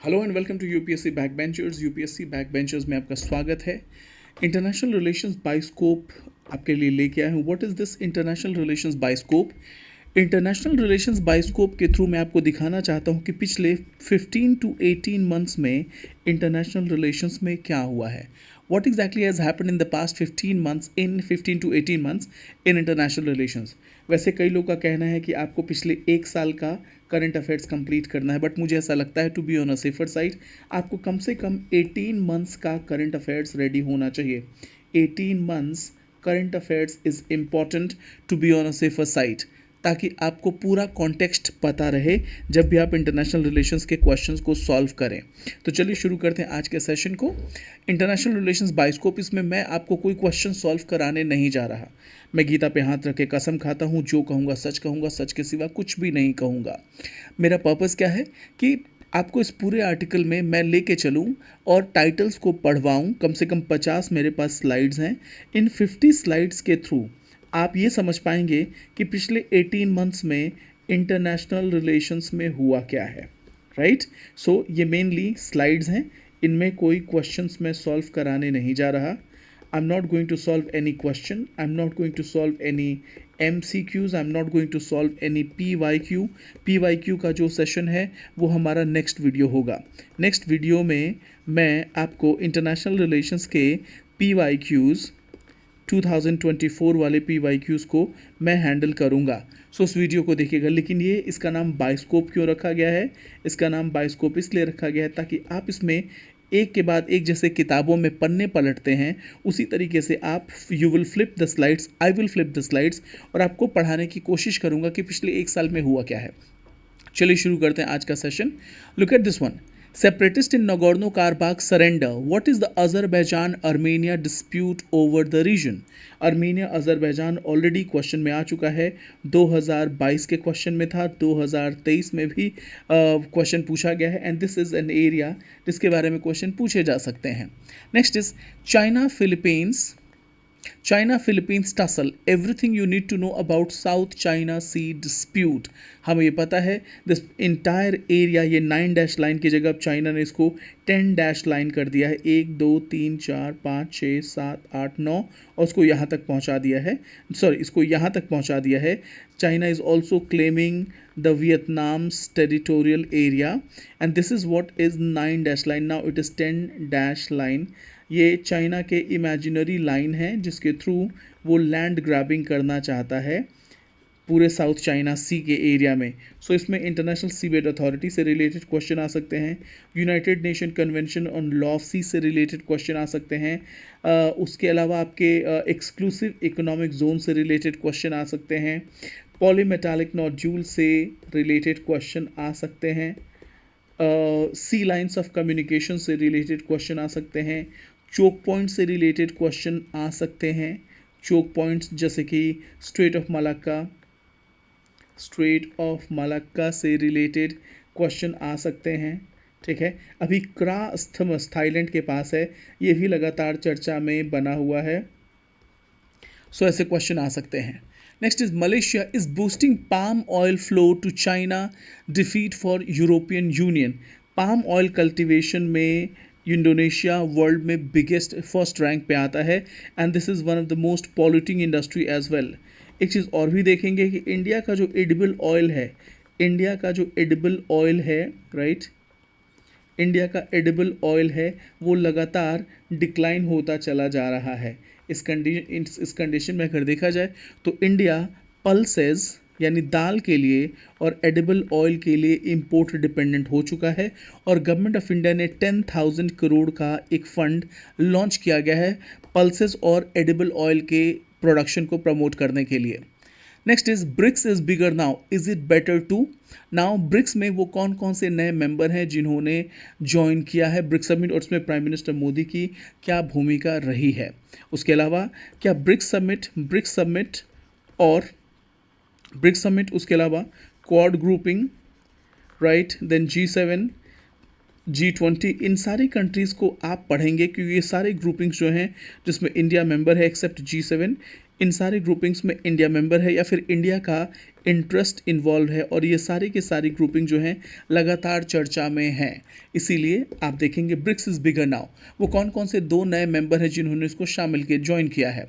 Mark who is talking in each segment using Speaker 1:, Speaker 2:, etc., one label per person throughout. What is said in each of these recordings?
Speaker 1: Hello and welcome to UPSC backbenchers. UPSC backbenchers में आपका स्वागत है। इंटरनेशनल रिलेशंस बाइस्कोप आपके लिए लेके आए हूँ। What is this international relations bioscope? International relations bioscope के थ्रू मैं आपको दिखाना चाहता हूँ कि पिछले 15 टू 18 मंथ्स में इंटरनेशनल रिलेशंस में क्या हुआ है। What exactly has happened in the past 15 months, in 15 to 18 months in international relations? वैसे कई लोग का कहना है कि आपको पिछले एक साल का करंट अफेयर्स कंप्लीट करना है, बट मुझे ऐसा लगता है to be on a safer side आपको कम से कम 18 मंथ्स का करंट अफेयर्स रेडी होना चाहिए। 18 months current affairs is important to be on a safer side, ताकि आपको पूरा कॉन्टेक्स्ट पता रहे जब भी आप इंटरनेशनल रिलेशंस के क्वेश्चंस को सॉल्व करें। तो चलिए शुरू करते हैं आज के सेशन को। इंटरनेशनल रिलेशंस बाइस्कोप, इसमें मैं आपको कोई क्वेश्चन सॉल्व कराने नहीं जा रहा। मैं गीता पे हाथ रख के कसम खाता हूँ, जो कहूँगा सच के सिवा कुछ भी नहीं कहूँगा। मेरा पर्पज़ क्या है कि आपको इस पूरे आर्टिकल में मैं लेके चलूं और टाइटल्स को पढ़वाऊं। कम से कम 50 मेरे पास स्लाइड्स हैं। इन 50 स्लाइड्स के थ्रू आप ये समझ पाएंगे कि पिछले 18 मंथ्स में इंटरनेशनल रिलेशंस में हुआ क्या है। राइट? सो ये मेनली स्लाइड्स हैं, इनमें कोई क्वेश्चंस मैं सॉल्व कराने नहीं जा रहा। I am not going to solve any question, I am not going to solve any MCQs, I am not going to solve any PYQ का जो सेशन है वो हमारा नेक्स्ट वीडियो होगा। नेक्स्ट वीडियो में मैं आपको इंटरनेशनल रिलेशंस के PYQs 2024 वाले PYQs को मैं हैंडल करूँगा। सो उस वीडियो को देखिएगा। लेकिन ये इसका नाम बाइस्कोप क्यों रखा गया है? इसका नाम बाइस्कोप इसलिए रखा गया है ताकि आप इसमें एक के बाद एक, जैसे किताबों में पन्ने पलटते हैं, उसी तरीके से आप you will flip the slides, I will flip the slides, और आपको पढ़ाने की कोशिश करूँगा कि पिछले एक साल में हुआ क्या है। चलिए शुरू करते हैं आज का session. Look at this one. Separatists in Nagorno-Karabakh surrender. What is the Azerbaijan-Armenia dispute over the region? Armenia Azerbaijan already question में आ चुका है। 2022 के क्वेश्चन में था, 2023 में भी क्वेश्चन पूछा गया है, and this is an area जिसके बारे में क्वेश्चन पूछे जा सकते हैं। Next is China Philippines tussle, everything you need to know about South China Sea dispute। हमें ये पता है दिस इंटायर एरिया, ये 9 डैश लाइन की जगह अब चाइना ने इसको 10 डैश लाइन कर दिया है। 1 2 3 4 5 6 7 8 9 और उसको यहाँ तक पहुँचा दिया है। इसको यहाँ तक पहुँचा दिया है। China is also claiming the Vietnam's territorial area, and this is what is 9 dash line. Now it is 10 dash line। ये चाइना के इमेजिनरी लाइन है जिसके थ्रू वो लैंड ग्रैबिंग करना चाहता है पूरे साउथ चाइना सी के एरिया में। सो इसमें इंटरनेशनल सीबेड अथॉरिटी से रिलेटेड क्वेश्चन आ सकते हैं, United Nation convention on law of sea से रिलेटेड क्वेश्चन आ सकते हैं, उसके अलावा आपके एक्सक्लूसिव इकोनॉमिक जोन से रिलेटेड क्वेश्चन आ सकते हैं, पॉलीमेटालिक नोड्यूल से रिलेटेड क्वेश्चन आ सकते हैं, सी लाइन्स ऑफ कम्युनिकेशन से रिलेटेड क्वेश्चन आ सकते हैं, चोक पॉइंट से रिलेटेड क्वेश्चन आ सकते हैं। चोक पॉइंट्स जैसे कि स्ट्रेट ऑफ मलाक्का से रिलेटेड क्वेश्चन आ सकते हैं। ठीक है, अभी क्रास्थमस थाईलैंड के पास है, ये भी लगातार चर्चा में बना हुआ है। सो ऐसे क्वेश्चन आ सकते हैं। Next is Malaysia is boosting palm oil flow to China, defeat for European Union. Palm oil cultivation में इंडोनेशिया वर्ल्ड में बिगेस्ट फर्स्ट रैंक पे आता है, and this is one of the most polluting industry as well. एक चीज़ और भी देखेंगे कि इंडिया का जो एडिबल ऑयल है, राइट, इंडिया का एडिबल ऑयल है वो लगातार डिक्लाइन होता चला जा रहा है। इस कंडीशन में अगर देखा जाए तो इंडिया पल्सेस यानी दाल के लिए और एडिबल ऑयल के लिए इंपोर्ट डिपेंडेंट हो चुका है, और गवर्नमेंट ऑफ इंडिया ने 10,000 करोड़ का एक फंड लॉन्च किया गया है पल्सेस और एडिबल ऑयल के प्रोडक्शन को प्रमोट करने के लिए। Next is BRICS is bigger now, is it better too? Now BRICS में वो कौन कौन से नए मेंबर हैं जिन्होंने ज्वाइन किया है ब्रिक्स समिट, और उसमें प्राइम मिनिस्टर मोदी की क्या भूमिका रही है? उसके अलावा क्या ब्रिक्स समिट उसके अलावा Quad grouping, right, then G7, G20, इन सारी कंट्रीज़ को आप पढ़ेंगे क्योंकि ये सारे ग्रुपिंग्स जो हैं जिसमें इंडिया मेंबर है एक्सेप्ट G7, इन सारे ग्रुपिंग्स में इंडिया मेंबर है या फिर इंडिया का इंटरेस्ट इन्वॉल्व है और ये सारी के सारी ग्रुपिंग जो हैं लगातार चर्चा में हैं। इसीलिए आप देखेंगे ब्रिक्स इज़ बिगर नाउ। वो कौन कौन से 2 नए मेंबर हैं जिन्होंने इसको शामिल किया, ज्वाइन किया है।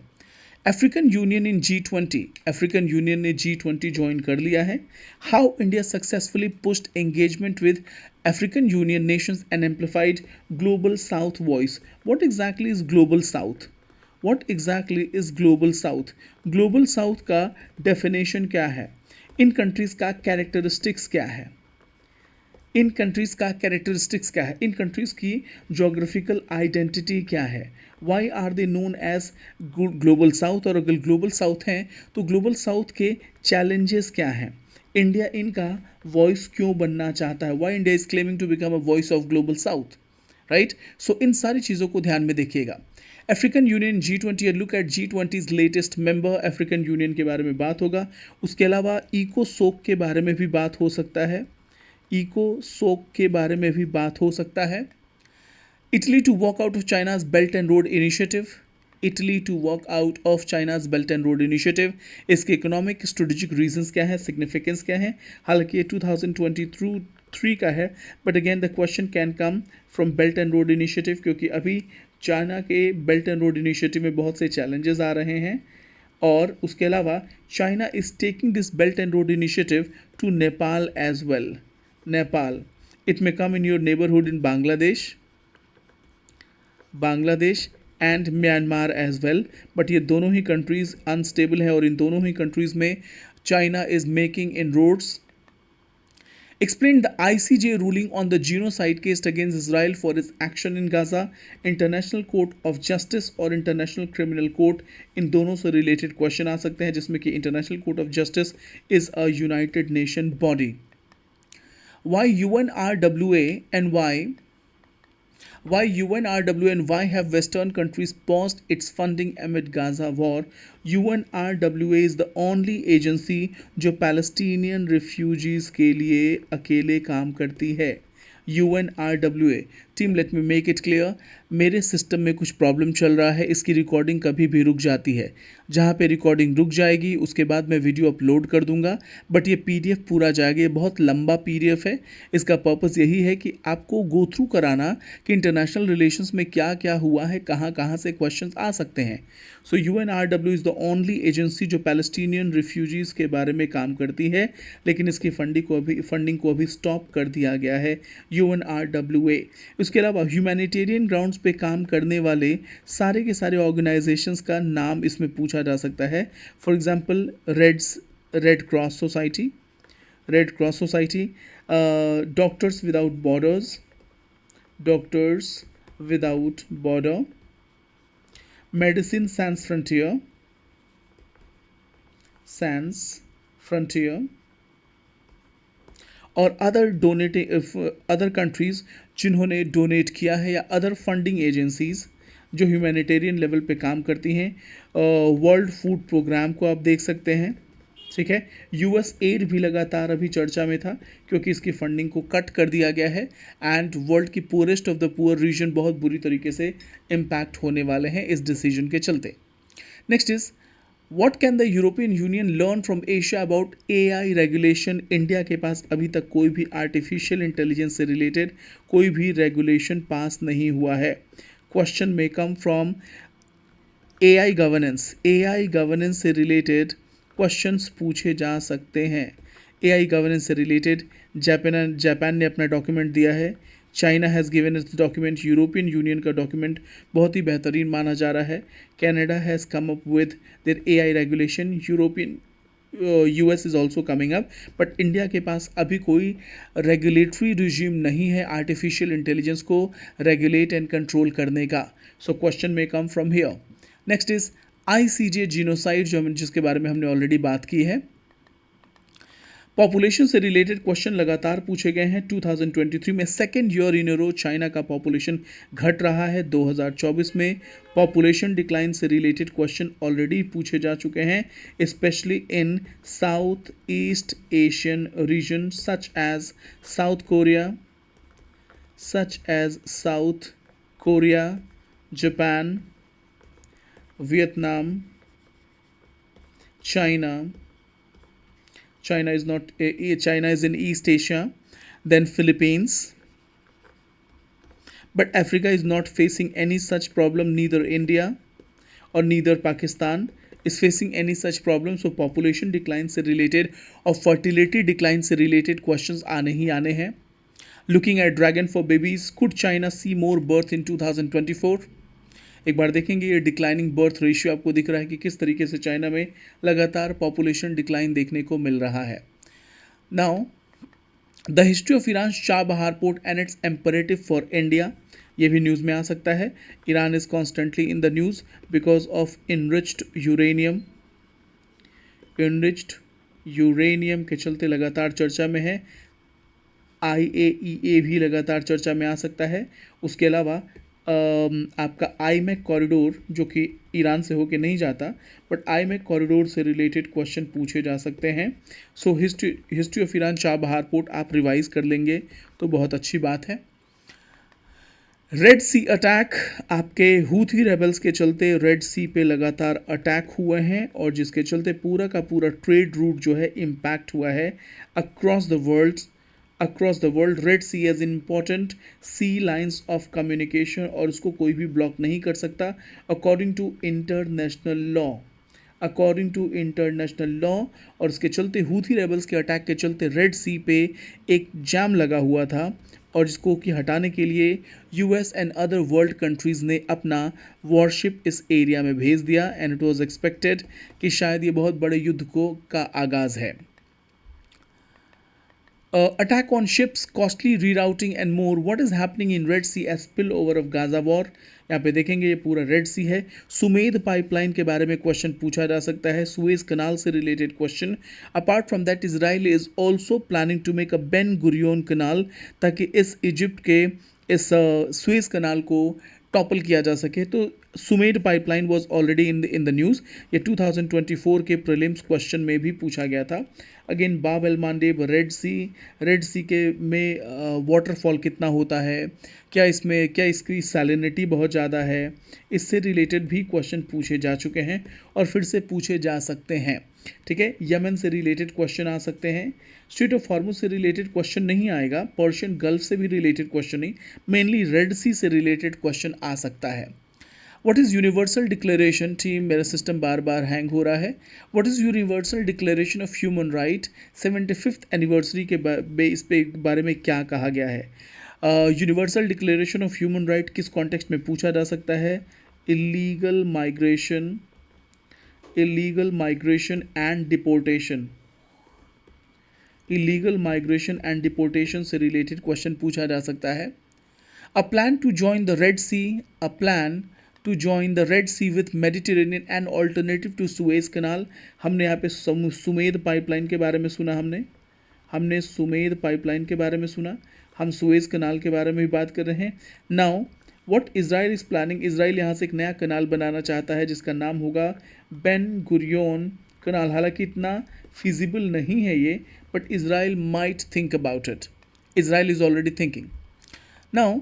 Speaker 1: African union in G20, African union ने G20 ज्वाइन कर लिया है। How India successfully pushed engagement with African union Nations and amplified global south voice. What exactly is global south? What exactly is global south? Global south का definition क्या है? इन countries का characteristics क्या है? इन कंट्रीज़ का कैरेक्टरिस्टिक्स क्या है? इन कंट्रीज़ की जोग्राफिकल आइडेंटिटी क्या है? Why are they known as global south? और अगर ग्लोबल साउथ हैं तो ग्लोबल साउथ के चैलेंजेस क्या हैं? इंडिया इनका वॉइस क्यों बनना चाहता है? Why India is claiming to become a voice of global south, right? So इन सारी चीज़ों को ध्यान में देखिएगा। African Union G20, look at G20's latest member. African Union के बारे में बात होगा। उसके अलावा इकोसोक के बारे में भी बात हो सकता है। इकोसोक के बारे में भी बात हो सकता है। Italy to walk out of China's belt and road initiative. Italy to walk out of China's belt and road initiative, इसके इकोनॉमिक स्ट्रेटेजिक रीजंस क्या है, सिग्निफिकेंस क्या है? हालांकि ये 2023 का है, but again the question can come from belt and road initiative क्योंकि अभी चाइना के बेल्ट एंड रोड इनिशिएटिव में बहुत से चैलेंजेस आ रहे हैं। और उसके अलावा China is taking this belt and road initiative to Nepal as well. Nepal. It may come in your neighborhood in Bangladesh and Myanmar as well. But ये दोनों ही countries unstable है और इन दोनों ही countries में China is making inroads. Explain the ICJ ruling on the genocide case against Israel for its action in Gaza. International Court of Justice और International Criminal Court, इन दोनों से related question आ सकते हैं जिसमें कि International Court of Justice is a United Nation body. Why UNRWA and why have Western countries paused its funding amid Gaza war? UNRWA is the only agency जो Palestinian refugees के लिए अकेले काम करती है। UNRWA team, let me make it clear, मेरे system में कुछ प्रॉब्लम चल रहा है, इसकी रिकॉर्डिंग कभी भी रुक जाती है। जहाँ पे रिकॉर्डिंग रुक जाएगी उसके बाद मैं वीडियो अपलोड कर दूंगा, बट ये PDF पूरा जाएगा। ये बहुत लंबा PDF है। इसका पर्पस यही है कि आपको गो थ्रू कराना कि इंटरनेशनल रिलेशंस में क्या क्या हुआ है, कहाँ कहाँ से क्वेश्चंस आ सकते हैं। सो UNRWA is the only agency जो पैलेस्टीनियन रिफ्यूजीज़ के बारे में काम करती है, लेकिन इसकी फंडिंग को अभी स्टॉप कर दिया गया है UNRWA। उसके अलावा ह्यूमैनिटेरियन ग्राउंड्स पे काम करने वाले सारे के सारे ऑर्गेनाइजेशंस का नाम इसमें पूछा जा सकता है। For example Red Cross society, doctors without border, medicine sans frontier और अदर कंट्रीज़ जिन्होंने डोनेट किया है, या अदर फंडिंग एजेंसीज़ जो ह्यूमैनिटेरियन लेवल पे काम करती हैं। वर्ल्ड फूड प्रोग्राम को आप देख सकते हैं, ठीक है। US एड भी लगातार अभी चर्चा में था क्योंकि इसकी फंडिंग को कट कर दिया गया है एंड वर्ल्ड की poorest of the poor region बहुत बुरी तरीके से इम्पैक्ट होने वाले हैं इस डिसीजन के चलते। Next is what can the European union learn from Asia about AI regulation? India के पास अभी तक कोई भी आर्टिफिशियल इंटेलिजेंस से रिलेटेड कोई भी रेगुलेशन पास नहीं हुआ है। क्वेश्चन में कम फ्रॉम AI गवर्नेंस से रिलेटेड क्वेश्चंस पूछे जा सकते हैं। AI गवर्नेंस से रिलेटेड जापान ने अपना डॉक्यूमेंट दिया है, China has given it's document, European union का डॉक्यूमेंट बहुत ही बेहतरीन माना जा रहा है। Canada has come up with their AI regulation, US is also coming up, but India के पास अभी कोई रेगुलेटरी रिजीम नहीं है आर्टिफिशियल इंटेलिजेंस को रेगुलेट एंड कंट्रोल करने का। सो क्वेश्चन में come from here. Next is ICJ genocide, जिसके बारे में हमने ऑलरेडी बात की है। पॉपुलेशन से रिलेटेड क्वेश्चन लगातार पूछे गए हैं। 2023 में second year in row China का पॉपुलेशन घट रहा है। 2024 में पॉपुलेशन डिक्लाइन से रिलेटेड क्वेश्चन ऑलरेडी पूछे जा चुके हैं, specially in south east Asian region such as South Korea, such as South Korea, Japan, Vietnam, China. China is not China is in East Asia, then Philippines. But Africa is not facing any such problem, neither India और neither Pakistan is facing any such problem. So population decline से related और fertility decline से related questions आने ही आने हैं. Looking at dragon for babies, could China see more birth in 2024? एक बार देखेंगे ये डिक्लाइनिंग बर्थ रेशियो आपको दिख रहा है कि किस तरीके से चाइना में लगातार पॉपुलेशन डिक्लाइन देखने को मिल रहा है. Now the history of Iran Chabahar port and it's imperative for India. ये भी न्यूज़ में आ सकता है. Iran is constantly in the news because of enriched uranium के चलते लगातार चर्चा में है. IAEA भी लगातार चर्चा में आ सकता है. उसके अलावा आपका आईमैक कॉरिडोर जो कि ईरान से होके नहीं जाता, बट आईमैक कॉरिडोर से रिलेटेड क्वेश्चन पूछे जा सकते हैं. So history of Iran Chabahar port आप रिवाइज कर लेंगे तो बहुत अच्छी बात है. रेड सी अटैक, आपके हूथी रेबल्स के चलते रेड सी पे लगातार अटैक हुए हैं और जिसके चलते पूरा का पूरा ट्रेड रूट जो है इम्पैक्ट हुआ है across the world. Red Sea as important sea lines of communication और उसको कोई भी ब्लॉक नहीं कर सकता अकॉर्डिंग टू इंटरनेशनल लॉ. और इसके चलते हूथी रेबल्स के अटैक के चलते रेड सी पे एक जैम लगा हुआ था और जिसको कि हटाने के लिए US and other world countries ने अपना वॉरशिप इस एरिया में भेज दिया एंड इट वाज एक्सपेक्टेड कि शायद ये बहुत बड़े युद्ध का आगाज़ है. Attack on ships, costly rerouting and more. What is happening in Red Sea as spillover of Gaza war? यहाँ पे देखेंगे ये पूरा रेड सी है. सुमेध पाइपलाइन के बारे में क्वेश्चन पूछा जा सकता है. सुएज कनाल से related question. Apart from that Israel is also planning to make a Ben Gurion canal ताकि इस इजिप्ट के इस सुएज कनाल को टॉपल किया जा सके. तो Sumedh pipeline was already in the news. ये 2024 के प्रीलिम्स क्वेश्चन में भी पूछा गया था. अगेन बाब एल मांडेब, रेड सी के में वाटरफॉल कितना होता है, क्या इसकी सैलिनिटी बहुत ज़्यादा है, इससे रिलेटेड भी क्वेश्चन पूछे जा चुके हैं और फिर से पूछे जा सकते हैं. ठीक है, यमन से रिलेटेड क्वेश्चन आ सकते हैं. स्ट्रेट ऑफ हॉर्मुज से रिलेटेड क्वेश्चन नहीं आएगा. पर्शियन गल्फ से भी रिलेटेड क्वेश्चन नहीं, मेनली रेड सी से रिलेटेड क्वेश्चन आ सकता है. What is universal declaration? Team मेरा सिस्टम बार बार हैंग हो रहा है. What is universal declaration of human right 75th anniversary के इस पे बारे में क्या कहा गया है? Universal declaration of human right किस कॉन्टेक्स्ट में पूछा जा सकता है? इलीगल माइग्रेशन एंड डिपोर्टेशन से रिलेटेड क्वेश्चन पूछा जा सकता है. A plan to join the Red Sea with Mediterranean and alternative to Suez Canal. हमने यहाँ पे सुमेध पाइपलाइन के बारे में सुना. हमने सुमेध पाइपलाइन के बारे में सुना. हम सुएज कनाल के बारे में भी बात कर रहे हैं. Now what Israel is planning? Israel यहाँ से एक नया कनाल बनाना चाहता है जिसका नाम होगा बेन गुरियोन कनाल. हालांकि इतना फिजिबल नहीं है ये, but Israel might think about it. Israel is already thinking. Now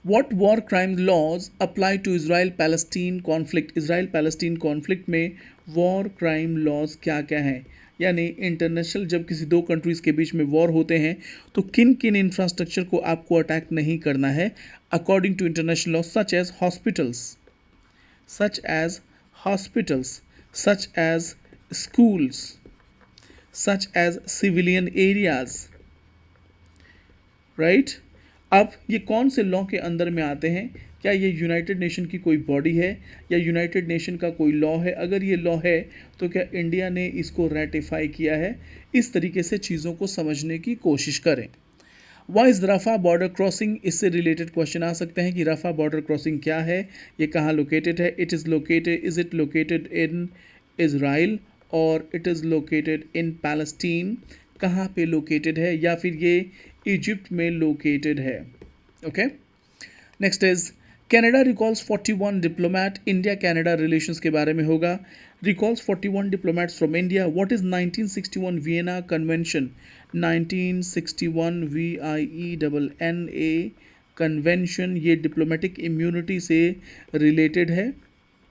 Speaker 1: What war crime laws apply to Israel-Palestine conflict? Israel-Palestine conflict में war crime laws क्या क्या हैं? यानी इंटरनेशनल जब किसी दो कंट्रीज़ के बीच में वॉर होते हैं तो किन किन इंफ्रास्ट्रक्चर को आपको अटैक नहीं करना है according to international law, such as schools, such as civilian areas, right? अब ये कौन से लॉ के अंदर में आते हैं? क्या ये यूनाइटेड नेशन की कोई बॉडी है या यूनाइटेड नेशन का कोई लॉ है? अगर ये लॉ है तो क्या इंडिया ने इसको रेटिफाई किया है? इस तरीके से चीज़ों को समझने की कोशिश करें. Why is Rafah border crossing? इससे रिलेटेड क्वेश्चन आ सकते हैं कि रफ़ा बॉर्डर क्रॉसिंग क्या है, ये कहाँ लोकेटेड है. Is it located in Israel और it is located in Palestine? कहाँ पे लोकेटेड है, या फिर ये इजिप्ट में लोकेटेड है. Okay, next is Canada recalls 41 diplomat, India Canada relations के बारे में होगा। Recalls 41 diplomats from India. What is 1961 Vienna convention? 1961 VIENNA convention, ये डिप्लोमेटिक इम्यूनिटी से रिलेटेड है।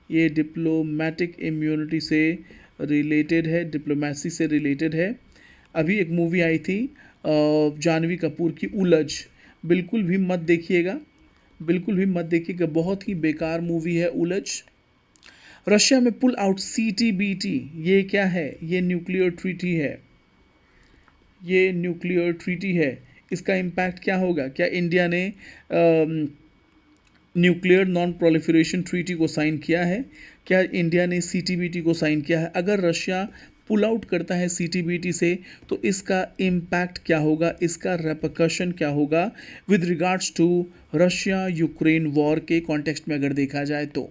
Speaker 1: ये डिप्लोमेटिक इम्यूनिटी से रिलेटेड है, डिप्लोमेसी से रिलेटेड है। अभी एक मूवी आई थी जानवी कपूर की, उलझ, बिल्कुल भी मत देखिएगा, बिल्कुल भी मत देखिएगा, बहुत ही बेकार मूवी है उलझ। रशिया में पुल आउट CTBT, ये क्या है? ये न्यूक्लियर ट्रीटी है, ये न्यूक्लियर ट्रीटी है। इसका इम्पैक्ट क्या होगा? क्या इंडिया ने न्यूक्लियर नॉन प्रोलिफरेशन ट्रीटी को साइन किया है? क्या इंडिया ने CTBT को साइन किया है? अगर रशिया पुल आउट करता है CTBT से तो इसका इम्पैक्ट क्या होगा, इसका रेपकशन क्या होगा with regards to Russia Ukraine war के कॉन्टेक्स्ट में अगर देखा जाए तो।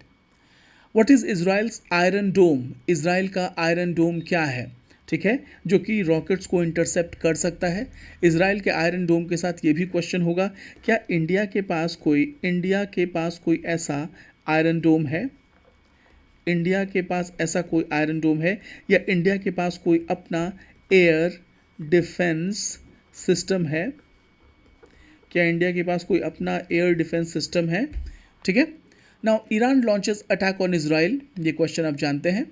Speaker 1: What is Israel's Iron Dome? Israel का आयरन डोम क्या है? ठीक है, जो कि रॉकेट्स को इंटरसेप्ट कर सकता है। इज़राइल के आयरन डोम के साथ ये भी क्वेश्चन होगा, क्या इंडिया के पास कोई ऐसा आयरन डोम है? इंडिया के पास ऐसा कोई आयरन डोम है, या इंडिया के पास कोई अपना एयर डिफेंस सिस्टम है? क्या इंडिया के पास कोई अपना एयर डिफेंस सिस्टम है? ठीक है। Now Iran launches attack on Israel, ये क्वेश्चन आप जानते हैं।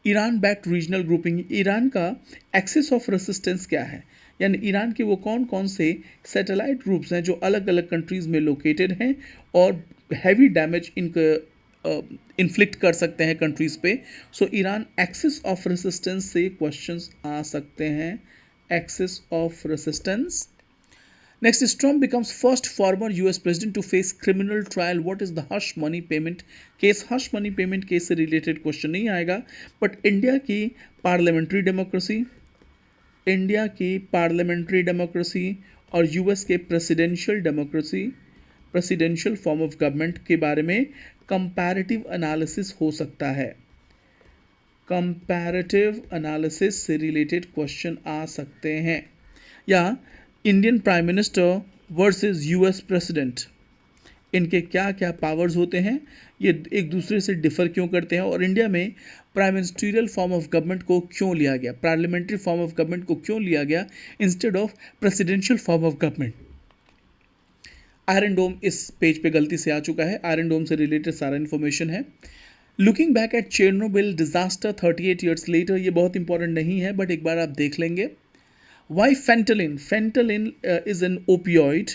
Speaker 1: Iran backed regional grouping, Iran का एक्सिस ऑफ रेसिस्टेंस क्या है? यानी ईरान के वो कौन कौन से सैटेलाइट ग्रुप्स हैं जो अलग अलग कंट्रीज़ में लोकेटेड हैं और हैवी डैमेज इन्फ्लिक्ट कर सकते हैं कंट्रीज़ पे। सो ईरान एक्सिस ऑफ रेसिस्टेंस से क्वेश्चंस आ सकते हैं, axis of resistance. Next is Trump becomes first former US president to face criminal trial. What is the hush money payment case? Hush money payment case से related question नहीं आएगा, but India की parliamentary democracy और US के presidential form of government के बारे में comparative analysis हो सकता है। कंपैरेटिव एनालिसिस से रिलेटेड क्वेश्चन आ सकते हैं, या Indian prime minister versus US president, इनके क्या क्या पावर्स होते हैं, ये एक दूसरे से डिफर क्यों करते हैं, और इंडिया में prime ministerial form of government को क्यों लिया गया, पार्लियामेंट्री फॉर्म ऑफ गवर्नमेंट को क्यों लिया गया instead of presidential form of government. Iron Dome इस पेज पे गलती से आ चुका है, आयरन डोम से रिलेटेड सारा इन्फॉर्मेशन है। Looking back at Chernobyl disaster 38 years later, ये बहुत इंपॉर्टेंट नहीं है बट एक बार आप देख लेंगे। वाई फेंटलिन? फेंटलिन इज एन ओपियोइड,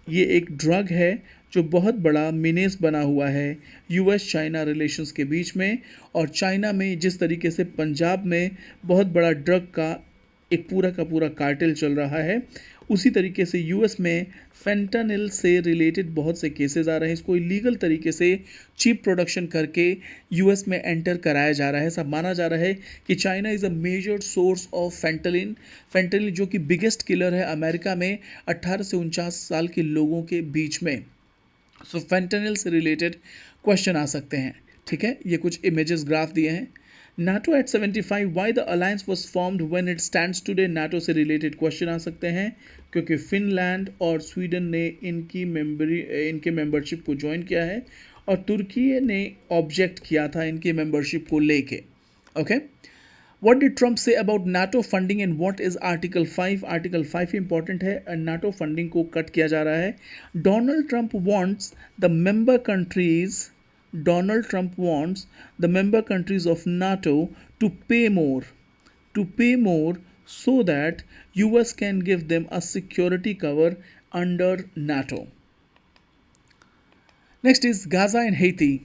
Speaker 1: ये एक ड्रग है जो बहुत बड़ा मीनेस बना हुआ है यूएस चाइना रिलेशंस के बीच में, और चाइना में जिस तरीके से पंजाब में बहुत बड़ा ड्रग का एक पूरा का पूरा कार्टेल चल रहा है, उसी तरीके से यूएस में फेंटानिल से रिलेटेड बहुत से केसेस आ रहे हैं। इसको इलीगल तरीके से चीप प्रोडक्शन करके यूएस में एंटर कराया जा रहा है। सब माना जा रहा है कि China is a major source of fentanyl, fentanyl जो कि बिगेस्ट किलर है अमेरिका में 18 से 49 साल के लोगों के बीच में। सो फेंटानिल से रिलेटेड क्वेश्चन आ सकते हैं। ठीक है, ये कुछ इमेजेस ग्राफ दिए हैं। NATO at 75, why the alliance was formed when it stands today? NATO से रिलेटेड क्वेश्चन आ सकते हैं क्योंकि फिनलैंड और स्वीडन ने इनके मेंबरशिप को ज्वाइन किया है और तुर्की ने ऑब्जेक्ट किया था इनकी मेंबरशिप को लेके। Okay, what did Trump say about NATO funding and what is article 5? Article 5 important है, नाटो फंडिंग को कट किया जा रहा है। Donald Trump wants the member countries Donald Trump wants the member countries of NATO to pay more so that US can give them a security cover under NATO. Next is Gaza and Haiti.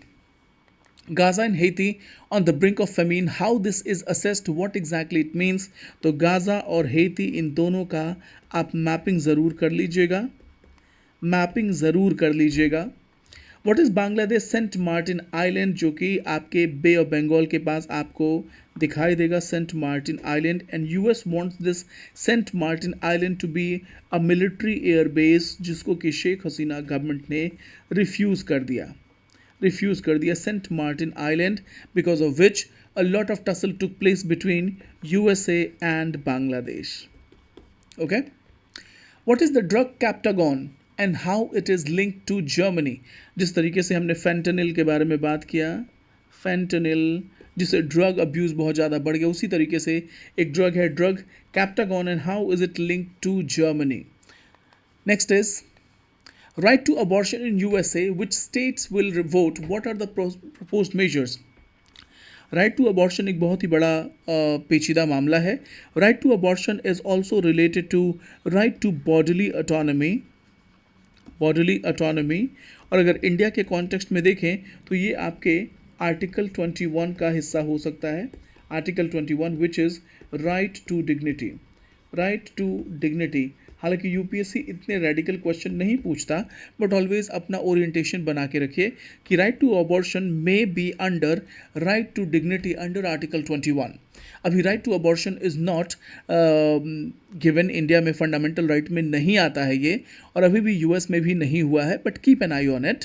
Speaker 1: Gaza and Haiti on the brink of famine. How this is assessed, what exactly it means? तो Gaza और Haiti इन दोनों का आप mapping ज़रूर कर लीजिएगा। What is Bangladesh Saint Martin island, जो कि आपके बे ऑफ बंगाल के पास आपको दिखाई देगा, Saint Martin island. And US wants this Saint Martin island to be a military air base, जिसको कि शेख हसीना गवर्नमेंट ने रिफ्यूज़ कर दिया Saint Martin island, because of which a lot of tussle took place between USA and Bangladesh. Okay, what is the drug Captagon and how it is link to Germany. जिस तरीके से हमने फेंटनिल के बारे में बात किया, फेंटनिल जिससे ड्रग अब्यूज़ बहुत ज़्यादा बढ़ गया, उसी तरीके से एक ड्रग है drug Captagon, and how is it link to Germany. Next is right to abortion in USA, which states will vote, what are the proposed measures. Right to abortion एक बहुत ही बड़ा पेचीदा मामला है। Right to abortion is also related to right to bodily autonomy, bodily autonomy. और अगर India के कॉन्टेक्स्ट में देखें तो ये आपके आर्टिकल 21 का हिस्सा हो सकता है। Article 21 which is right to dignity, right to dignity. हालांकि यूपीएससी इतने रेडिकल क्वेश्चन नहीं पूछता, बट ऑलवेज अपना ओरिएंटेशन बना के रखिए कि right to abortion may be under right to dignity under article 21। अभी right to abortion is not given, India में फंडामेंटल राइट में नहीं आता है ये, और अभी भी यूएस में भी नहीं हुआ है, but keep an eye on it.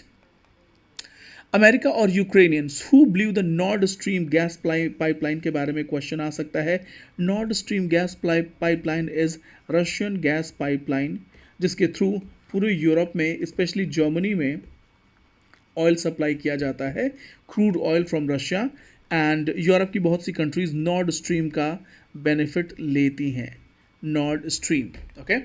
Speaker 1: America और Ukrainians who blew the Nord Stream gas pipeline के बारे में क्वेश्चन आ सकता है। Nord Stream gas pipeline is Russian gas pipeline, जिसके थ्रू पूरे यूरोप में, स्पेशली जर्मनी में ऑयल सप्लाई किया जाता है, crude oil from Russia, and Europe की बहुत सी कंट्रीज नॉर्ड स्ट्रीम का बेनिफिट लेती हैं। Nord Stream, okay.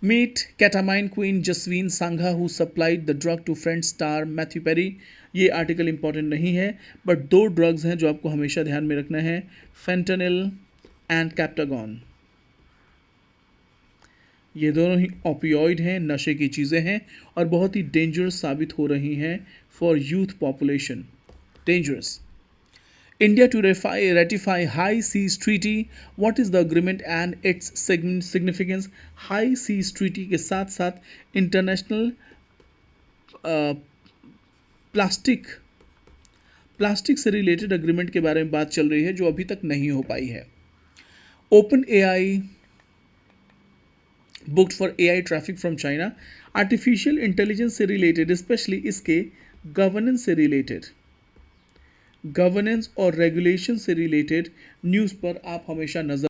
Speaker 1: Meet ketamine queen Jasveen Sangha who supplied the drug to friend star Matthew Perry. ये आर्टिकल इंपॉर्टेंट नहीं है, बट दो ड्रग्स हैं जो आपको हमेशा ध्यान में रखना है, फेंटनिल एंड कैप्टागॉन। ये दोनों ही ओपियोइड हैं, नशे की चीज़ें हैं, और बहुत ही डेंजरस साबित हो रही हैं for youth population, dangerous. India to ratify High Seas Treaty. What is the agreement and its significance? High Seas Treaty के साथ साथ इंटरनेशनल प्लास्टिक से रिलेटेड अग्रीमेंट के बारे में बात चल रही है, जो अभी तक नहीं हो पाई है। Open AI booked for AI traffic from China. Artificial intelligence से रिलेटेड, स्पेशली इसके गवर्नेंस से रिलेटेड, गवर्नेंस और रेगुलेशन से रिलेटेड न्यूज़ पर आप हमेशा नज़र